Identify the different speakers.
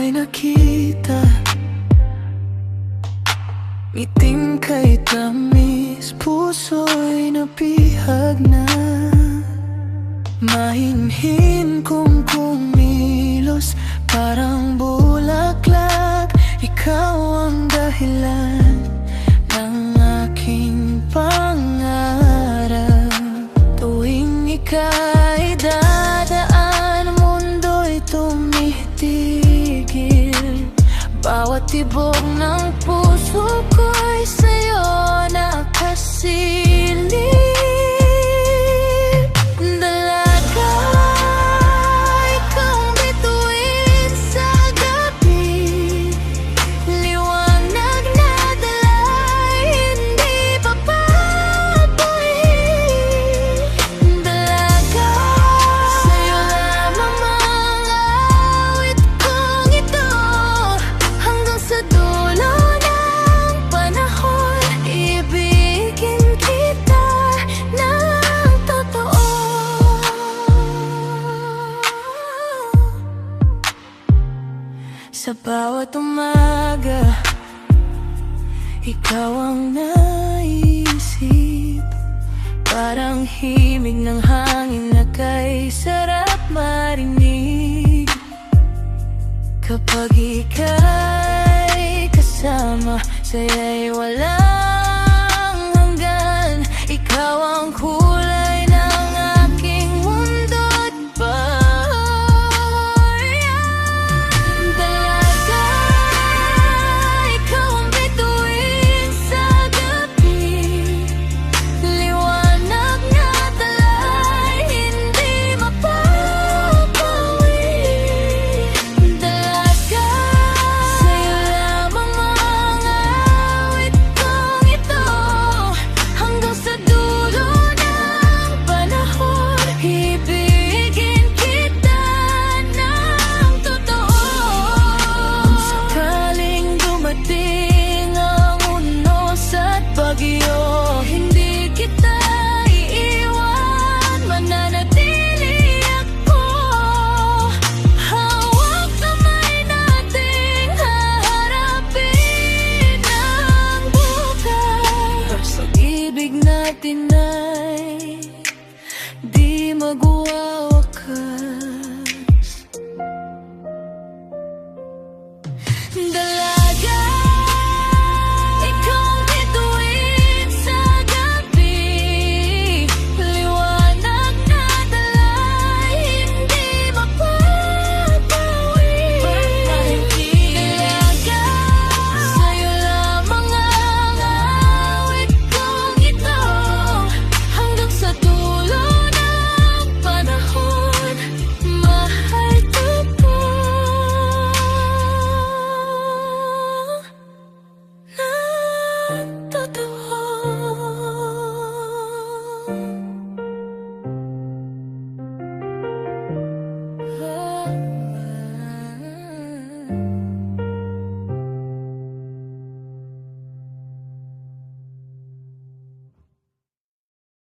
Speaker 1: mo'y nakita, ngiting kay tamis, puso'y napihag na. Mahinhin kong kumilos, parang bulaklak. Ikaw ang dahilan ng aking pangarap. Tuwing ika'y dadaan, mundo'y tumitigil. Bawat tibok ng puso ko'y sa'yo nakasilip. Dalaga, ikang bituin sa gabi, liwanag na dala'y hindi papapuri. Dalaga, sa'yo lamang mga awit kong ito, hanggang sa dulo ng panahon. Ibigin kita ng totoo. Sa bawat umaga, ikaw ang naisip. Parang himig ng hangin na kay sarap marinig. Kapag ika'y kasama, saya'y wala